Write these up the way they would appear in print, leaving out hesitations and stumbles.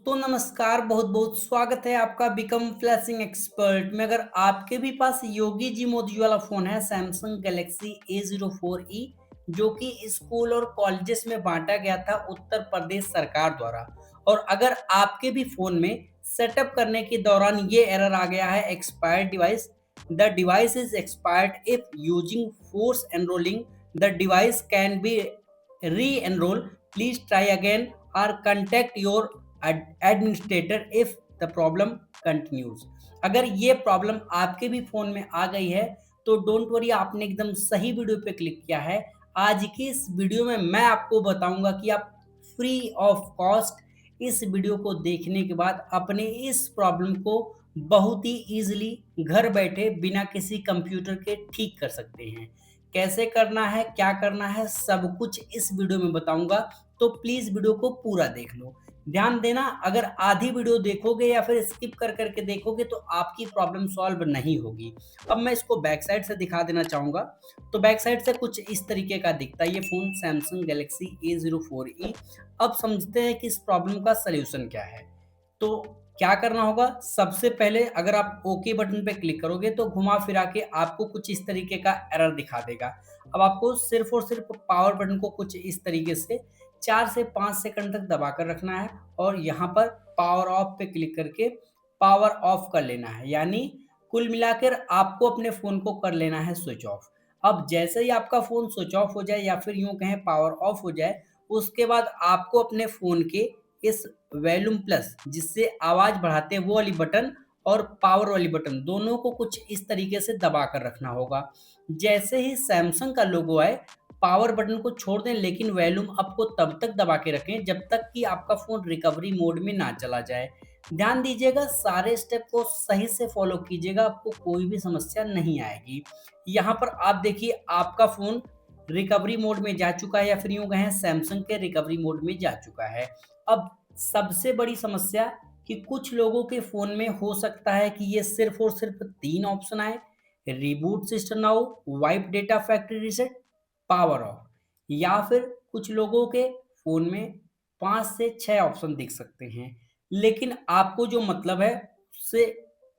तो नमस्कार, बहुत-बहुत स्वागत है आपका बिकम फ्लैशिंग एक्सपर्ट में। अगर आपके भी पास योगी जी मोदी वाला फ़ोन है सैमसंग गैलेक्सी A04e जो कि स्कूल और कॉलेजेस में बाँटा गया था उत्तर प्रदेश सरकार द्वारा और अगर आपके भी फ़ोन में सेटअप करने के दौरान ये एरर आ गया है expired device, the device is expired if using force enrolling the device can be re-enrol, please try again और contact your administrator if the problem continues. अगर ये प्रॉब्लम आपके भी फोन में आ गई है तो डोंट वरी, आपने एकदम सही वीडियो पे क्लिक किया है। आज की इस वीडियो में मैं आपको बताऊंगा कि आप फ्री ऑफ कॉस्ट इस वीडियो को देखने के बाद अपने इस प्रॉब्लम को बहुत ही इजीली घर बैठे बिना किसी कंप्यूटर के ठीक कर सकते हैं। कैसे करना है, क्या करना है, सब कुछ इस वीडियो में बताऊंगा, तो प्लीज वीडियो को पूरा देख लो। ध्यान देना, अगर आधी वीडियो देखोगे या फिर स्किप कर करके देखोगे तो आपकी प्रॉब्लम सॉल्व नहीं होगी। अब मैं इसको बैक साइड से दिखा देना चाहूँगा। तो बैक साइड से कुछ इस तरीके का दिखता है ये फ़ोन सैमसंग गैलेक्सी A04e। अब समझते हैं कि इस प्रॉब्लम का सलूशन क्या है। तो क्या करना होगा, सबसे पहले अगर आप ओके बटन पे क्लिक करोगे तो घुमा फिरा के आपको कुछ इस तरीके का एरर दिखा देगा। अब आपको सिर्फ और सिर्फ पावर बटन को कुछ इस तरीके से 4 से 5 सेकंड तक दबा कर रखना है और यहाँ पर पावर ऑफ पे क्लिक करके पावर ऑफ कर लेना है। यानी कुल मिलाकर आपको अपने फ़ोन को कर लेना है स्विच ऑफ। अब जैसे ही आपका फ़ोन स्विच ऑफ हो जाए या फिर यूँ कहें पावर ऑफ हो जाए, उसके बाद आपको अपने फ़ोन के इस वॉल्यूम प्लस जिससे आवाज़ बढ़ाते हैं वो वाली बटन और पावर वाली बटन दोनों को कुछ इस तरीके से दबा कर रखना होगा। जैसे ही सैमसंग का लोगो आए, पावर बटन को छोड़ दें लेकिन वॉल्यूम अप को तब तक दबा के रखें जब तक कि आपका फ़ोन रिकवरी मोड में ना चला जाए। ध्यान दीजिएगा, सारे स्टेप को सही से फ़ॉलो कीजिएगा, आपको कोई भी समस्या नहीं आएगी। यहाँ पर आप देखिए आपका फ़ोन रिकवरी मोड में जा चुका है या फिर यूँ कहें सैमसंग के रिकवरी मोड में जा चुका है। अब सबसे बड़ी समस्या कि कुछ लोगों के फ़ोन में हो सकता है कि ये सिर्फ़ और सिर्फ़ 3 ऑप्शन आए, reboot system now, wipe data factory reset, power of, या फिर कुछ लोगों के फ़ोन में 5 से 6 ऑप्शन दिख सकते हैं। लेकिन आपको जो मतलब है उससे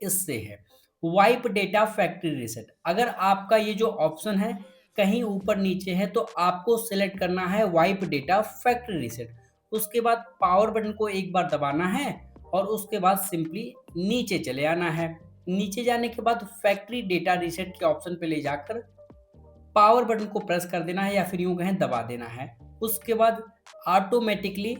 इससे है, वाइप डेटा फैक्ट्री रीसेट। अगर आपका ये जो ऑप्शन है कहीं ऊपर नीचे है तो आपको सेलेक्ट करना है वाइप डेटा फैक्ट्री रीसेट। उसके बाद पावर बटन को एक बार दबाना है और उसके बाद सिंपली नीचे चले आना है। नीचे जाने के बाद फैक्ट्री डेटा रीसेट के ऑप्शन पे ले जाकर पावर बटन को प्रेस कर देना है या फिर यूँ कहें दबा देना है। उसके बाद ऑटोमेटिकली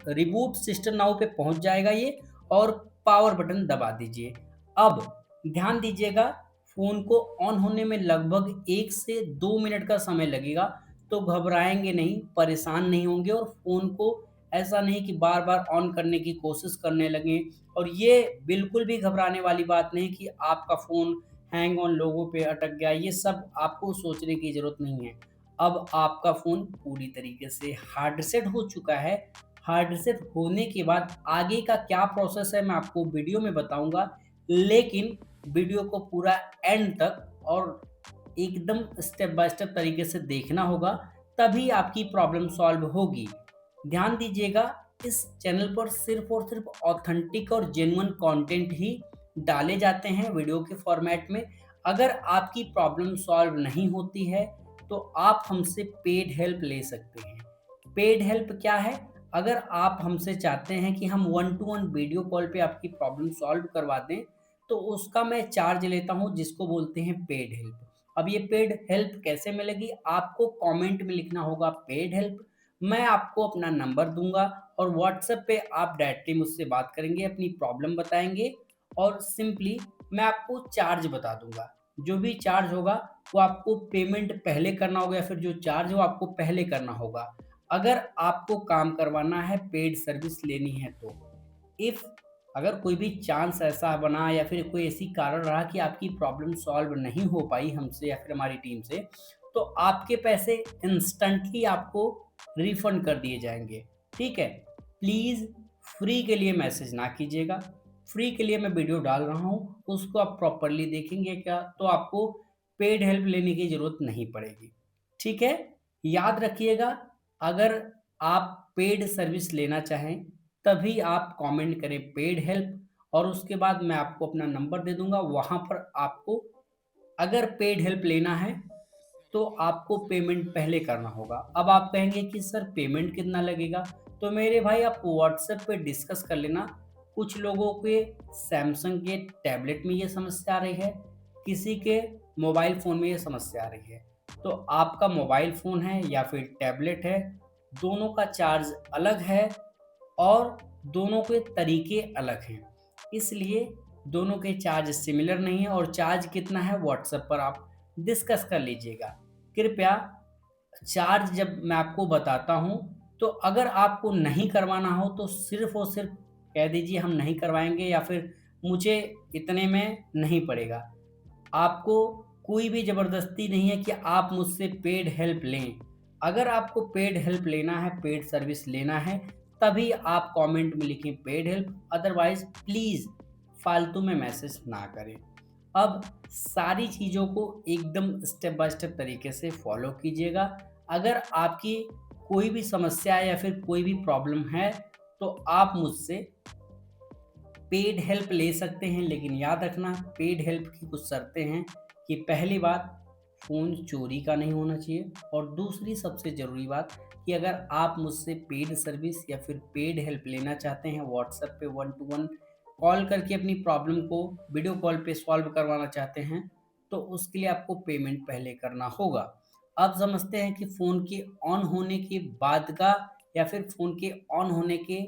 रिबूट सिस्टम नाउ पे पहुँच जाएगा ये और पावर बटन दबा दीजिए। अब ध्यान दीजिएगा, फ़ोन को ऑन होने में लगभग 1 से 2 मिनट का समय लगेगा, तो घबराएँगे नहीं, परेशान नहीं होंगे और फ़ोन को ऐसा नहीं कि बार-बार ऑन करने की कोशिश करने लगें। और ये बिल्कुल भी घबराने वाली बात नहीं कि आपका फ़ोन हैंग ऑन लोगों पे अटक गया, ये सब आपको सोचने की ज़रूरत नहीं है। अब आपका फ़ोन पूरी तरीके से हार्ड रीसेट हो चुका है। हार्ड रीसेट होने के बाद आगे का क्या प्रोसेस है मैं आपको वीडियो में बताऊँगा, लेकिन वीडियो को पूरा एंड तक और एकदम स्टेप बाय स्टेप तरीके से देखना होगा, तभी आपकी प्रॉब्लम सॉल्व होगी। ध्यान दीजिएगा, इस चैनल पर सिर्फ़ और सिर्फ़ ऑथेंटिक और जेन्युइन कंटेंट ही डाले जाते हैं वीडियो के फॉर्मेट में। अगर आपकी प्रॉब्लम सॉल्व नहीं होती है, तो आप हमसे पेड हेल्प ले सकते हैं। पेड हेल्प क्या है? अगर आप हमसे चाहते हैं कि हम one two one video call पे आपकी प्रॉब्लम सॉल्व करवा दें, तो उसका मैं चार्ज लेता हूँ जिसको बोलते हैं पेड हेल्प। अब ये पेड हेल्प कैसे मिलेगी? आपको कमेंट में लिखना होगा पेड हेल्प, मैं आपको अपना नंबर दूँगा और व्हाट्सएप पे आप डायरेक्टली मुझसे बात करेंगे, अपनी प्रॉब्लम बताएँगे और सिंपली मैं आपको चार्ज बता दूँगा। जो भी चार्ज होगा वो आपको पेमेंट पहले करना होगा या फिर जो चार्ज है वो आपको पहले करना होगा। अगर आपको काम करवाना है, पेड सर्विस लेनी है तो। इफ़ अगर कोई भी चांस ऐसा बना या फिर कोई ऐसी कारण रहा कि आपकी प्रॉब्लम सॉल्व नहीं हो पाई हमसे या फिर हमारी टीम से, तो आपके पैसे इंस्टेंटली आपको रिफंड कर दिए जाएँगे, ठीक है? प्लीज़ फ्री के लिए मैसेज ना कीजिएगा। फ्री के लिए मैं वीडियो डाल रहा हूँ, उसको आप प्रॉपर्ली देखेंगे क्या तो आपको पेड हेल्प लेने की ज़रूरत नहीं पड़ेगी, ठीक है? याद रखिएगा, अगर आप पेड सर्विस लेना चाहें तभी आप कमेंट करें पेड हेल्प और उसके बाद मैं आपको अपना नंबर दे दूँगा, वहाँ पर आपको अगर पेड हेल्प लेना है, तो आपको पेमेंट पहले करना होगा। अब आप कहेंगे कि सर पेमेंट कितना लगेगा? तो मेरे भाई आप व्हाट्सएप पे डिस्कस कर लेना। कुछ लोगों के सैमसंग के टैबलेट में ये समस्या आ रही है, किसी के मोबाइल फ़ोन में ये समस्या आ रही है। तो आपका मोबाइल फ़ोन है या फिर टैबलेट है, दोनों का चार्ज अलग है और दोनों के तरीके अलग हैं। इसलिए दोनों के चार्ज सिमिलर नहीं है और चार्ज कितना है व्हाट्सएप पर आप डिस्कस कर लीजिएगा। कृपया चार्ज जब मैं आपको बताता हूँ, तो अगर आपको नहीं करवाना हो तो सिर्फ़ और सिर्फ़ कह दीजिए हम नहीं करवाएँगे या फिर मुझे इतने में नहीं पड़ेगा। आपको कोई भी ज़बरदस्ती नहीं है कि आप मुझसे पेड हेल्प लें। अगर आपको पेड हेल्प लेना है, पेड सर्विस लेना है, तभी आप कमेंट में लिखें पेड हेल्प, अदरवाइज़ प्लीज़ फालतू में मैसेज ना करें। अब सारी चीज़ों को एकदम स्टेप बाय स्टेप तरीके से फॉलो कीजिएगा। अगर आपकी कोई भी समस्या या फिर कोई भी प्रॉब्लम है, तो आप मुझसे पेड हेल्प ले सकते हैं, लेकिन याद रखना पेड हेल्प की कुछ शर्तें हैं कि पहली बात फ़ोन चोरी का नहीं होना चाहिए और दूसरी सबसे ज़रूरी बात कि अगर आप मुझसे पेड सर्विस या फिर पेड हेल्प लेना चाहते हैं व्हाट्सएप पे 1 टू 1 कॉल करके अपनी प्रॉब्लम को वीडियो कॉल पे सॉल्व करवाना चाहते हैं, तो उसके लिए आपको पेमेंट पहले करना होगा। अब समझते हैं कि फ़ोन के ऑन होने के बाद का या फिर फ़ोन के ऑन होने के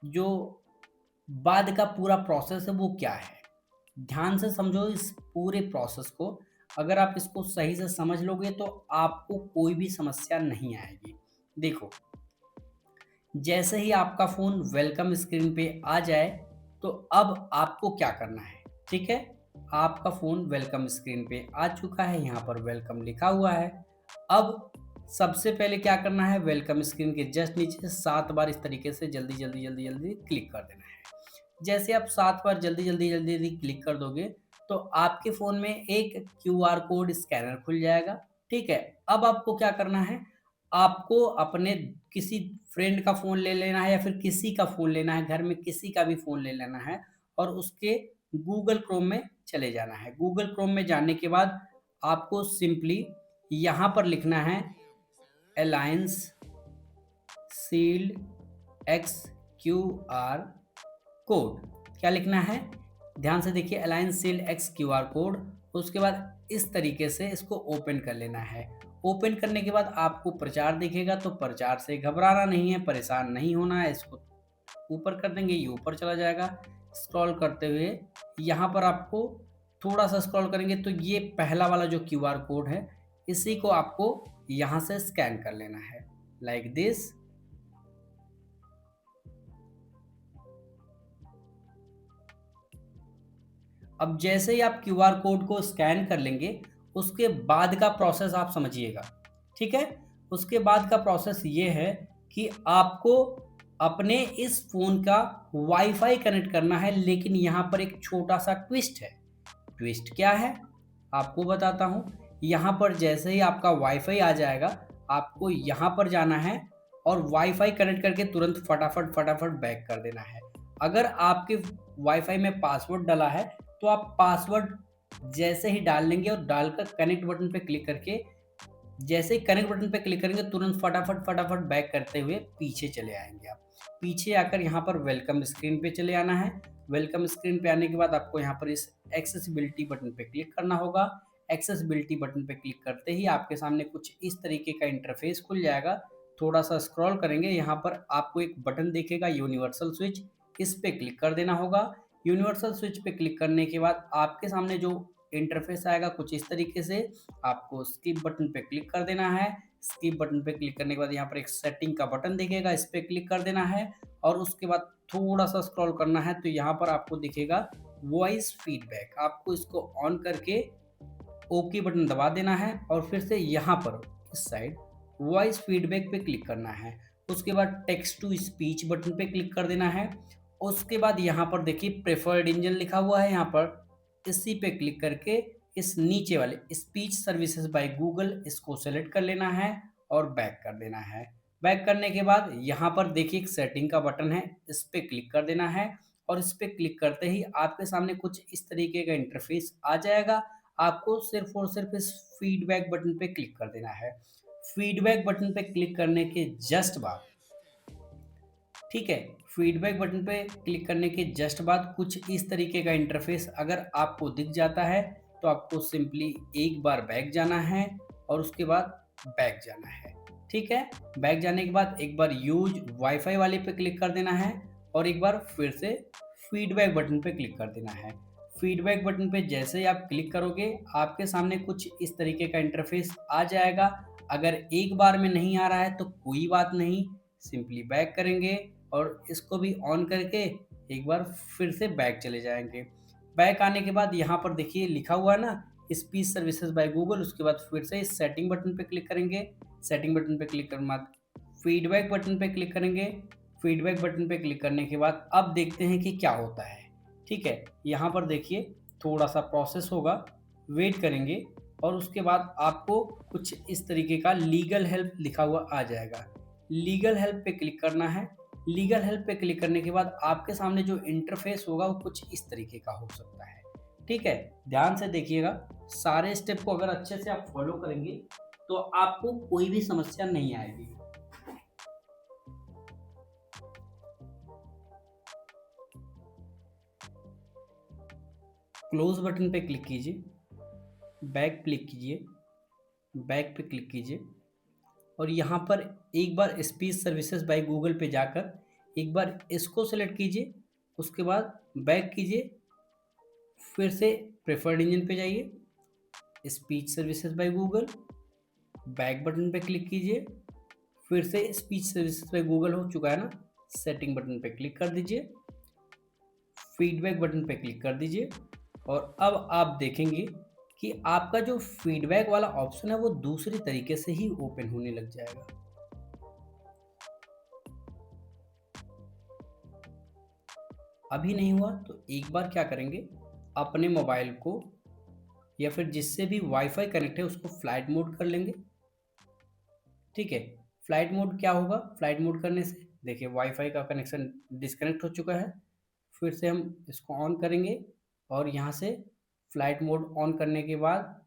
जो बाद का पूरा प्रोसेस है वो क्या है? ध्यान से समझो इस पूरे प्रोसेस को। अगर आप इसको सही से समझ लोगे तो आपको कोई भी समस्या नहीं आएगी। देखो, जैसे ही आपका फ़ोन वेलकम स्क्रीन पे आ जाए, तो अब आपको क्या करना है, ठीक है? आपका फ़ोन वेलकम स्क्रीन पे आ चुका है, यहाँ पर वेलकम लिखा हुआ है। अब सबसे पहले क्या करना है, वेलकम स्क्रीन के जस्ट नीचे 7 बार इस तरीके से जल्दी क्लिक कर देना है। जैसे आप 7 बार जल्दी क्लिक कर दोगे, तो आपके फ़ोन में एक क्यूआर कोड स्कैनर खुल जाएगा, ठीक है? अब आपको क्या करना है, आपको अपने किसी फ्रेंड का फ़ोन ले लेना है या फिर किसी का फ़ोन लेना है, घर में किसी का भी फ़ोन ले लेना है और उसके गूगल क्रोम में चले जाना है। गूगल क्रोम में जाने के बाद आपको सिंपली यहाँ पर लिखना है अलायंस शील्ड XQR कोड। क्या लिखना है? ध्यान से देखिए alliance shield x QR code. उसके बाद इस तरीके से इसको ओपन कर लेना है। ओपन करने के बाद आपको प्रचार दिखेगा, तो प्रचार से घबराना नहीं है, परेशान नहीं होना है। इसको ऊपर कर देंगे, ये ऊपर चला जाएगा। स्क्रॉल करते हुए यहाँ पर आपको थोड़ा-सा स्क्रॉल करेंगे तो ये पहला वाला जो क्यूआर कोड है, इसी को आपको यहाँ से स्कैन कर लेना है, लाइक दिस। अब जैसे ही आप क्यूआर कोड को स्कैन कर लेंगे, उसके बाद का प्रोसेस आप समझिएगा, ठीक है? उसके बाद का प्रोसेस ये है कि आपको अपने इस फ़ोन का वाईफ़ाई कनेक्ट करना है, लेकिन यहाँ पर एक छोटा-सा ट्विस्ट है। ट्विस्ट क्या है? आपको बताता हूँ। यहाँ पर जैसे ही आपका वाईफ़ाई आ जाएगा, आपको यहाँ पर जाना है और वाईफ़ाई कनेक्ट करके तुरंत फटाफट बैक कर देना है। अगर आपके वाईफ़ाई में पासवर्ड डला है, तो आप पासवर्ड जैसे ही डाल लेंगे और डालकर कनेक्ट बटन पे क्लिक करके जैसे ही कनेक्ट बटन पे क्लिक करेंगे तुरंत फटाफट बैक करते हुए पीछे चले आएँगे आप। पीछे आकर यहाँ पर वेलकम स्क्रीन पे चले आना है। वेलकम स्क्रीन पे आने के बाद आपको यहाँ पर इस एक्सेसिबिलिटी बटन पे क्लिक करना होगा। एक्सेसिबिलिटी बटन पे क्लिक करते ही आपके सामने कुछ इस तरीके का इंटरफ़ेस खुल जाएगा। थोड़ा-सा स्क्रॉल करेंगे, यहाँ पर आपको एक बटन दिखेगा यूनिवर्सल स्विच, इस पे क्लिक कर देना होगा। यूनिवर्सल स्विच पे क्लिक करने के बाद आपके सामने जो इंटरफ़ेस आएगा कुछ इस तरीके से, आपको स्किप बटन पे क्लिक कर देना है। स्किप बटन पे क्लिक करने के बाद यहाँ पर एक सेटिंग का बटन दिखेगा, इस पे क्लिक कर देना है और उसके बाद थोड़ा-सा स्क्रॉल करना है, तो यहाँ पर आपको दिखेगा वॉइस फीडबैक। आपको इसको ऑन करके ओके बटन दबा देना है और फिर से यहाँ पर इस साइड वॉइस फीडबैक पे क्लिक करना है। उसके बाद टेक्स्ट टू स्पीच बटन पे क्लिक कर देना है। उसके बाद यहाँ पर देखिए प्रेफर्ड इंजन लिखा हुआ है, यहाँ पर इसी पे क्लिक करके इस नीचे वाले स्पीच सर्विसेज बाय गूगल इसको सेलेक्ट कर लेना है और बैक कर देना है। बैक करने के बाद यहाँ पर देखिए एक सेटिंग का बटन है, इस पे क्लिक कर देना है और इस पे क्लिक करते ही आपके सामने कुछ इस तरीके का इंटरफेस आ जाएगा। आपको सिर्फ और सिर्फ इस फीडबैक बटन पे क्लिक कर देना है। फीडबैक बटन पे क्लिक करने के जस्ट बाद, ठीक है, फीडबैक बटन पे क्लिक करने के जस्ट बाद कुछ इस तरीके का इंटरफेस अगर आपको दिख जाता है तो आपको सिंपली एक बार बैक जाना है और उसके बाद बैक जाना है। ठीक है, बैक जाने के बाद एक बार यूज वाईफाई वाले पे क्लिक कर देना है और एक बार फिर से फीडबैक बटन पे क्लिक कर देना है। फीडबैक बटन पे जैसे ही आप क्लिक करोगे आपके सामने कुछ इस तरीके का इंटरफेस आ जाएगा। अगर एक बार में नहीं आ रहा है तो कोई बात नहीं, सिंपली बैक करेंगे और इसको भी ऑन करके एक बार फिर से बैक चले जाएंगे। बैक आने के बाद यहाँ पर देखिए लिखा हुआ है ना स्पीच सर्विसेज बाय गूगल, उसके बाद फिर से इस सेटिंग बटन पे क्लिक करेंगे। सेटिंग बटन पे क्लिक करने बाद फीडबैक बटन पे क्लिक करेंगे। फीडबैक बटन पे क्लिक करने के बाद अब देखते हैं कि क्या होता है। ठीक है, यहाँ पर देखिए थोड़ा सा प्रोसेस होगा, वेट करेंगे और उसके बाद आपको कुछ इस तरीके का लीगल हेल्प लिखा हुआ आ जाएगा। लीगल हेल्प पे क्लिक करना है। लीगल हेल्प पे क्लिक करने के बाद आपके सामने जो इंटरफेस होगा वो कुछ इस तरीके का हो सकता है। ठीक है, ध्यान से देखिएगा, सारे स्टेप को अगर अच्छे से आप फॉलो करेंगे तो आपको कोई भी समस्या नहीं आएगी। क्लोज बटन पे क्लिक कीजिए, बैक क्लिक कीजिए, बैक पे क्लिक कीजिए और यहाँ पर एक बार स्पीच सर्विसेज बाय गूगल पे जाकर एक बार इसको सेलेक्ट कीजिए, उसके बाद बैक कीजिए, फिर से प्रेफर्ड इंजन पे जाइए, speech services by Google, back button पे क्लिक कीजिए, फिर से स्पीच सर्विसेज बाय गूगल हो चुका है ना, सेटिंग बटन पे क्लिक कर दीजिए, फीडबैक बटन पे क्लिक कर दीजिए और अब आप देखेंगे कि आपका जो फीडबैक वाला ऑप्शन है वो दूसरी तरीके से ही ओपन होने लग जाएगा। अभी नहीं हुआ तो एक बार क्या करेंगे, अपने मोबाइल को या फिर जिससे भी वाईफाई कनेक्ट है उसको फ्लाइट मोड कर लेंगे। ठीक है, फ्लाइट मोड क्या होगा, फ्लाइट मोड करने से देखिए वाईफाई का कनेक्शन डिस्कनेक्ट हो चुका है। फिर से हम इसको ऑन करेंगे और यहाँ से फ्लाइट मोड ऑन करने के बाद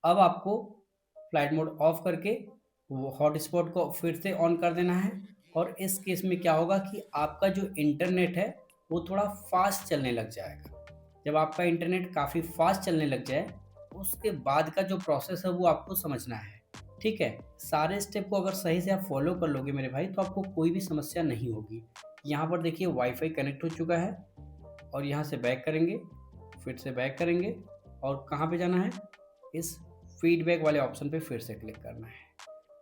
अब आपको फ्लाइट मोड ऑफ करके वो हॉटस्पॉट को फिर से ऑन कर देना है और इस केस में क्या होगा कि आपका जो इंटरनेट है वो थोड़ा फास्ट चलने लग जाएगा। जब आपका इंटरनेट काफ़ी फास्ट चलने लग जाए उसके बाद का जो प्रोसेस है वो आपको समझना है। ठीक है, सारे स्टेप को अगर सही से आप फॉलो कर लोगे मेरे भाई तो आपको कोई भी समस्या नहीं होगी। यहाँ पर देखिए वाईफाई कनेक्ट हो चुका है और यहाँ से बैक करेंगे, फिर से बैक करेंगे और कहाँ पे जाना है, इस फीडबैक वाले ऑप्शन पे फिर से क्लिक करना है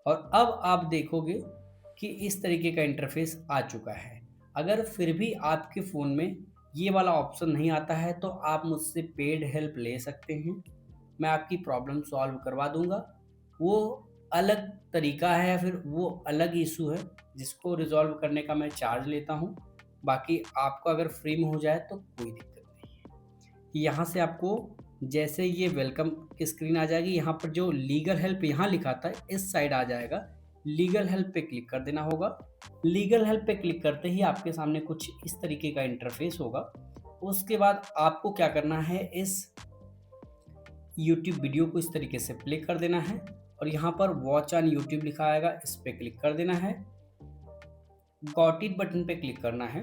और अब आप देखोगे कि इस तरीके का इंटरफेस आ चुका है। अगर फिर भी आपके फ़ोन में ये वाला ऑप्शन नहीं आता है तो आप मुझसे पेड हेल्प ले सकते हैं, मैं आपकी प्रॉब्लम सॉल्व करवा दूंगा। वो अलग तरीका है या फिर वो अलग इशू है जिसको रिजॉल्व करने का मैं चार्ज लेता हूँ। बाकी आपको अगर फ्री में हो जाए तो कोई दिक्कत नहीं है। यहाँ से आपको जैसे ये वेलकम की स्क्रीन आ जाएगी, यहाँ पर जो लीगल हेल्प यहाँ लिखा था इस साइड आ जाएगा, लीगल हेल्प पे क्लिक कर देना होगा। लीगल हेल्प पे क्लिक करते ही आपके सामने कुछ इस तरीके का इंटरफेस होगा। उसके बाद आपको क्या करना है, इस यूट्यूब वीडियो को इस तरीके से प्ले कर देना है और यहाँ पर वॉच ऑन यूट्यूब लिखा आएगा, इस पे क्लिक कर देना है। गॉट इट बटन पे क्लिक करना है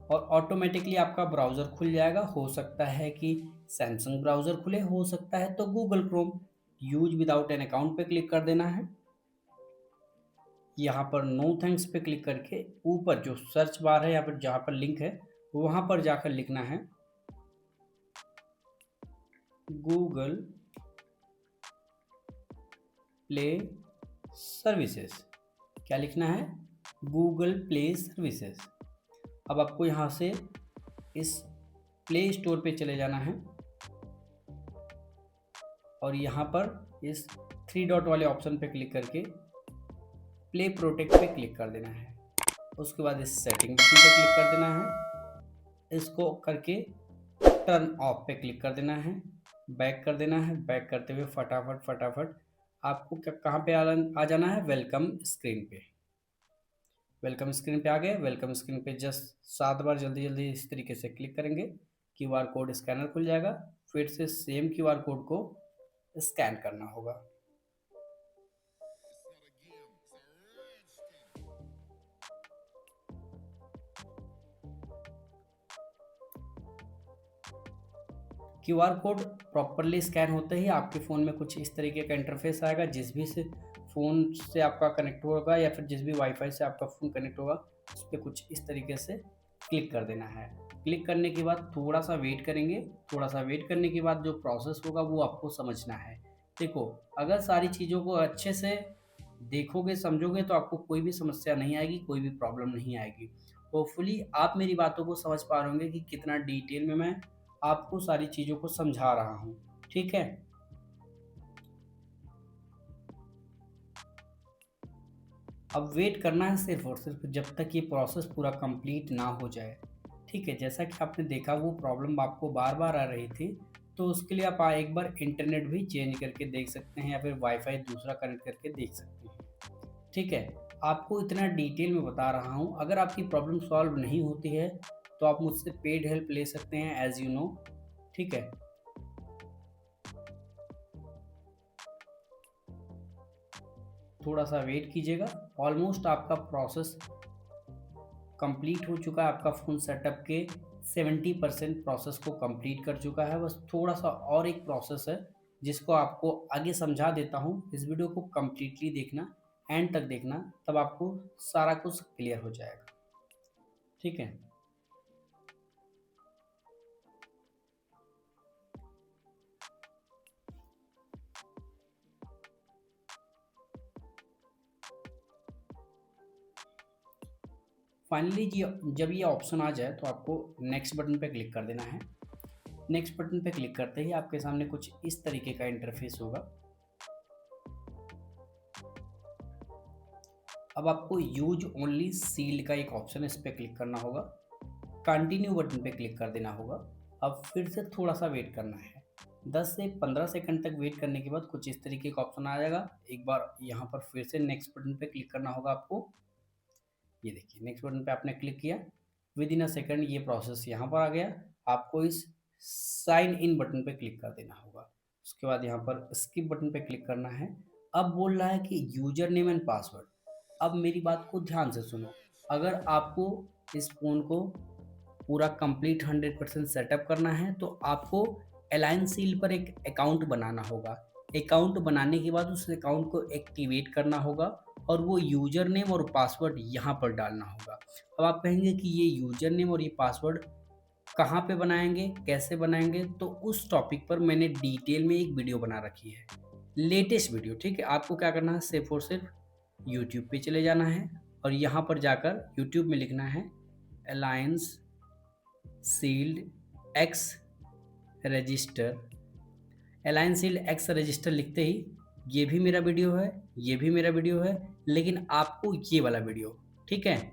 और ऑटोमेटिकली आपका ब्राउज़र खुल जाएगा। हो सकता है कि सैमसंग ब्राउज़र खुले, हो सकता है तो Google Chrome. Use without an account पे क्लिक कर देना है। यहाँ पर नो थैंक्स पे क्लिक करके ऊपर जो सर्च बार है या फिर जहाँ पर लिंक है वहाँ पर जाकर लिखना है गूगल प्ले सर्विसेज। क्या लिखना है, गूगल प्ले सर्विसेज। अब आपको यहाँ से इस प्ले स्टोर पे चले जाना है और यहाँ पर इस 3 डॉट वाले ऑप्शन पे क्लिक करके प्ले प्रोटेक्ट पे क्लिक कर देना है। उसके बाद इस सेटिंग बटन पे क्लिक कर देना है, इसको करके टर्न ऑफ पे क्लिक कर देना है बैक कर देना है। बैक करते हुए फटाफट फटाफट आपको क्या कहाँ पे आ जाना है, वेलकम स्क्रीन पे। वेलकम स्क्रीन पे आ गए। वेलकम स्क्रीन पे जस्ट 7 बार जल्दी जल्दी इस तरीके से क्लिक करेंगे, क्यूआर कोड स्कैनर खुल जाएगा। फिर से सेम क्यूआर कोड को स्कैन करना होगा। क्यूआर कोड प्रॉपरली स्कैन होते ही आपके फ़ोन में कुछ इस तरीके का इंटरफेस आएगा। जिस भी से फ़ोन से आपका कनेक्ट होगा या फिर जिस भी वाईफाई से आपका फ़ोन कनेक्ट होगा, उस पर कुछ इस तरीके से क्लिक कर देना है। क्लिक करने के बाद थोड़ा सा वेट करेंगे। थोड़ा सा वेट करने के बाद जो प्रोसेस होगा वो आपको समझना है। देखो, अगर सारी चीज़ों को अच्छे से देखोगे समझोगे तो आपको कोई भी समस्या नहीं आएगी, कोई भी प्रॉब्लम नहीं आएगी। होपफुली आप मेरी बातों को समझ पा रहे होंगे कि कितना डिटेल में मैं आपको सारी चीज़ों को समझा रहा हूँ। ठीक है, अब वेट करना है सिर्फ और सिर्फ जब तक ये प्रोसेस पूरा कंप्लीट ना हो जाए। ठीक है, जैसा कि आपने देखा वो प्रॉब्लम आपको बार बार आ रही थी, तो उसके लिए आप एक बार इंटरनेट भी चेंज करके देख सकते हैं या फिर वाईफाई दूसरा कनेक्ट करके देख सकते हैं। ठीक है, आपको इतना डिटेल में बता रहा हूँ। अगर आपकी प्रॉब्लम सॉल्व नहीं होती है तो आप मुझसे पेड हेल्प ले सकते हैं, एज यू नो। ठीक है, थोड़ा सा वेट कीजिएगा। ऑलमोस्ट आपका प्रोसेस कंप्लीट हो चुका है। आपका फ़ोन सेटअप के 70% प्रोसेस को कंप्लीट कर चुका है। बस थोड़ा सा और एक प्रोसेस है जिसको आपको आगे समझा देता हूँ। इस वीडियो को कंप्लीटली देखना, एंड तक देखना, तब आपको सारा कुछ क्लियर हो जाएगा। ठीक है, फाइनली जब ये ऑप्शन आ जाए तो आपको नेक्स्ट बटन पे क्लिक कर देना है। नेक्स्ट बटन पे क्लिक करते ही आपके सामने कुछ इस तरीके का इंटरफेस होगा। अब आपको यूज ओनली सील्ड का एक ऑप्शन है, इस पर क्लिक करना होगा। कंटिन्यू बटन पे क्लिक कर देना होगा। अब फिर से थोड़ा सा वेट करना है। 10 से 15 सेकंड तक वेट करने के बाद कुछ इस तरीके का ऑप्शन आ जाएगा। एक बार यहाँ पर फिर से नेक्स्ट बटन पे क्लिक करना होगा आपको। ये देखिए, नेक्स्ट बटन पे आपने क्लिक किया, विद इन अ सेकंड ये प्रोसेस यहाँ पर आ गया। आपको इस साइन इन बटन पे क्लिक कर देना होगा। उसके बाद यहाँ पर स्किप बटन पे क्लिक करना है। अब बोल रहा है कि यूजर नेम एंड पासवर्ड। अब मेरी बात को ध्यान से सुनो। अगर आपको इस फ़ोन को पूरा कंप्लीट 100% सेटअप करना है तो आपको अलायंस सील पर एक अकाउंट बनाना होगा। अकाउंट बनाने के बाद उस अकाउंट को एक्टिवेट करना होगा और वो यूज़र नेम और पासवर्ड यहाँ पर डालना होगा। अब आप कहेंगे कि ये यूज़र नेम और ये पासवर्ड कहाँ पे बनाएंगे, कैसे बनाएंगे, तो उस टॉपिक पर मैंने डिटेल में एक वीडियो बना रखी है, लेटेस्ट वीडियो। ठीक है, आपको क्या करना है, सिर्फ और सिर्फ यूट्यूब पे चले जाना है और यहाँ पर जाकर यूट्यूब में लिखना है alliance sealed X register. Alliance sealed X register लिखते ही ये भी मेरा वीडियो है, ये भी मेरा वीडियो है, लेकिन आपको ये वाला वीडियो, ठीक है,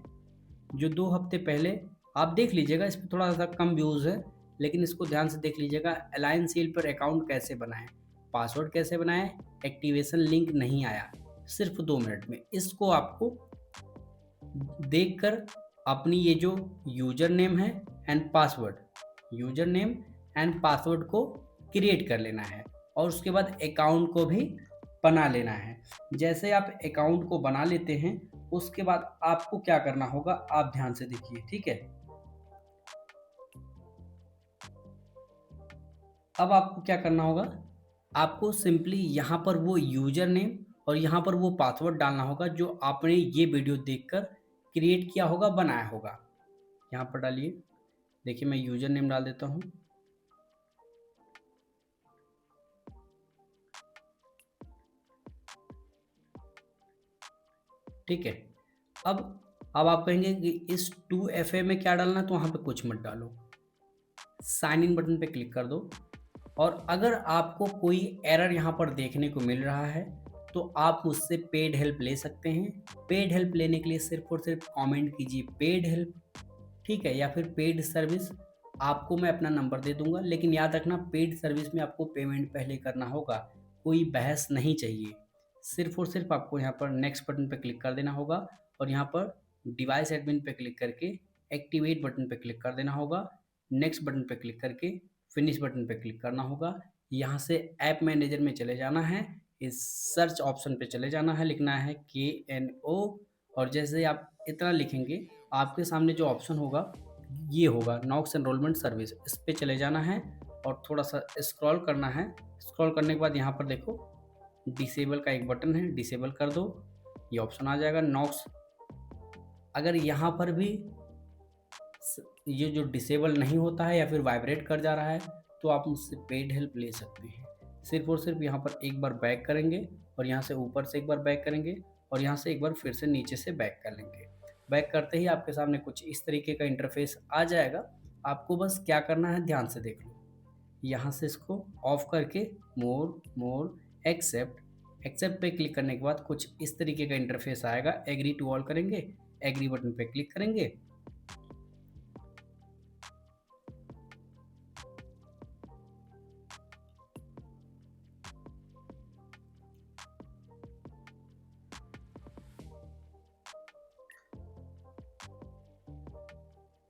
जो 2 हफ्ते पहले, आप देख लीजिएगा। इस पर थोड़ा सा कम व्यूज़ है, लेकिन इसको ध्यान से देख लीजिएगा। अलायंस सील पर अकाउंट कैसे बनाएं, पासवर्ड कैसे बनाएं, एक्टिवेशन लिंक नहीं आया, सिर्फ 2 मिनट में। इसको आपको देखकर अपनी ये जो यूजर नेम है and password, user name and password को क्रिएट कर लेना है और उसके बाद अकाउंट को भी बना लेना है। जैसे आप अकाउंट को बना लेते हैं उसके बाद आपको क्या करना होगा, आप ध्यान से देखिए। ठीक है, अब आपको क्या करना होगा, आपको सिंपली यहाँ पर वो यूजर नेम और यहाँ पर वो पासवर्ड डालना होगा जो आपने ये वीडियो देखकर क्रिएट किया होगा, बनाया होगा। यहाँ पर डालिए। देखिए, मैं यूजर नेम डाल देता हूँ। ठीक है, अब आप कहेंगे कि इस 2FA में क्या डालना है, तो वहाँ पे कुछ मत डालो, साइन इन बटन पे क्लिक कर दो। और अगर आपको कोई एरर यहाँ पर देखने को मिल रहा है तो आप मुझसे पेड हेल्प ले सकते हैं। पेड हेल्प लेने के लिए सिर्फ और सिर्फ कमेंट कीजिए पेड हेल्प, ठीक है, या फिर पेड सर्विस, आपको मैं अपना नंबर दे दूँगा, लेकिन याद रखना पेड सर्विस में आपको पेमेंट पहले करना होगा। कोई बहस नहीं चाहिए। सिर्फ़ और सिर्फ़ आपको यहाँ पर नेक्स्ट बटन पे क्लिक कर देना होगा और यहाँ पर डिवाइस एडमिन पे क्लिक करके एक्टिवेट बटन पे क्लिक कर देना होगा। नेक्स्ट बटन पे क्लिक करके फिनिश बटन पे क्लिक करना होगा। यहाँ से ऐप मैनेजर में चले जाना है, इस सर्च ऑप्शन पे चले जाना है, लिखना है KNO और जैसे ही आप इतना लिखेंगे, आपके सामने जो ऑप्शन होगा ये होगा नॉक्स एनरोलमेंट सर्विस, इस पे चले जाना है और थोड़ा-सा स्क्रॉल करना है। स्क्रॉल करने के बाद यहाँ पर देखो डिसेबल का एक बटन है, डिसेबल कर दो, ये ऑप्शन आ जाएगा नॉक्स। अगर यहाँ पर भी ये जो डिसेबल नहीं होता है या फिर वाइब्रेट कर जा रहा है, तो आप मुझसे पेड हेल्प ले सकते हैं। सिर्फ़ और सिर्फ़ यहाँ पर एक बार बैक करेंगे और यहाँ से ऊपर से एक बार बैक करेंगे और यहाँ से एक बार फिर से नीचे से बैक कर लेंगे। बैक करते ही आपके सामने कुछ इस तरीके का इंटरफ़ेस आ जाएगा। आपको बस क्या करना है ध्यान से देख लो। यहाँ से इसको ऑफ करके मोर, एक्सेप्ट पे क्लिक करने के बाद कुछ इस तरीके का इंटरफ़ेस आएगा। एग्री टू ऑल करेंगे, एग्री बटन पे क्लिक करेंगे।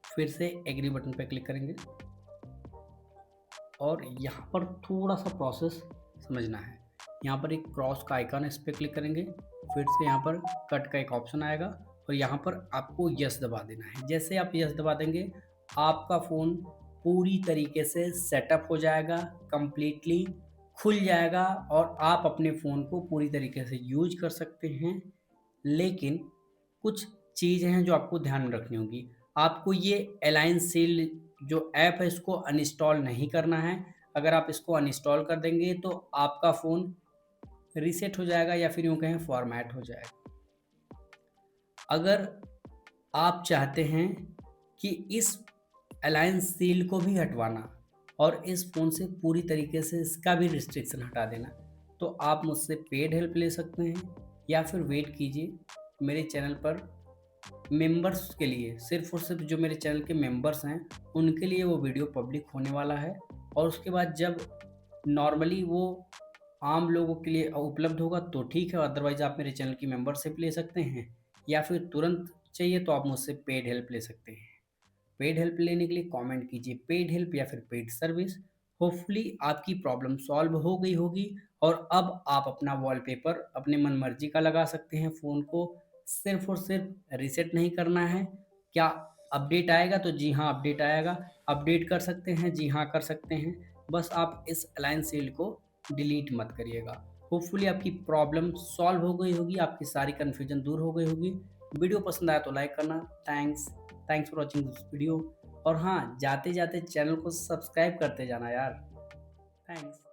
फिर से एग्री बटन पे क्लिक करेंगे और यहाँ पर थोड़ा-सा प्रोसेस समझना है। यहाँ पर एक क्रॉस का आइकन है, इस पे क्लिक करेंगे। फिर से यहाँ पर कट का एक ऑप्शन आएगा और यहाँ पर आपको यस दबा देना है। जैसे आप यस दबा देंगे, आपका फ़ोन पूरी तरीके से सेटअप हो जाएगा, कंप्लीटली खुल जाएगा और आप अपने फ़ोन को पूरी तरीके से यूज़ कर सकते हैं। लेकिन कुछ चीज़ें हैं जो आपको ध्यान में रखनी होगी। आपको ये अलायंस शील्ड जो ऐप है इसको अनइंस्टॉल नहीं करना है। अगर आप इसको अनइंस्टॉल कर देंगे तो आपका फ़ोन रीसेट हो जाएगा या फिर यूँ कहें फ़ॉर्मेट हो जाएगा। अगर आप चाहते हैं कि इस अलायंस शील्ड को भी हटवाना और इस फ़ोन से पूरी तरीके से इसका भी रिस्ट्रिक्शन हटा देना, तो आप मुझसे पेड हेल्प ले सकते हैं या फिर वेट कीजिए मेरे चैनल पर मेंबर्स के लिए सिर्फ़ और सिर्फ़ जो मेरे चैनल के मेंबर्स हैं, उनके लिए वो वीडियो पब्लिक होने वाला है और उसके बाद जब नॉर्मली वो आम लोगों के लिए उपलब्ध होगा तो ठीक है, अदरवाइज़ आप मेरे चैनल की मेंबरशिप ले सकते हैं या फिर तुरंत चाहिए तो आप मुझसे पेड हेल्प ले सकते हैं। पेड हेल्प लेने के लिए कमेंट कीजिए पेड हेल्प या फिर पेड सर्विस। होपफुली आपकी प्रॉब्लम सॉल्व हो गई होगी और अब आप अपना वॉलपेपर अपने मनमर्जी का लगा सकते हैं। फ़ोन को सिर्फ़ और सिर्फ़ रीसेट नहीं करना है। क्या अपडेट आएगा? तो जी हाँ, अपडेट आएगा। अपडेट कर सकते हैं? जी हाँ, कर सकते हैं। बस आप इस अलायंस शील्ड को डिलीट मत करिएगा। होपफुली आपकी प्रॉब्लम सॉल्व हो गई होगी, आपकी सारी कन्फ्यूज़न दूर हो गई होगी। वीडियो पसंद आया तो लाइक करना। Thanks for watching this video और हाँ, जाते-जाते चैनल को सब्सक्राइब करते जाना यार। थैंक्स।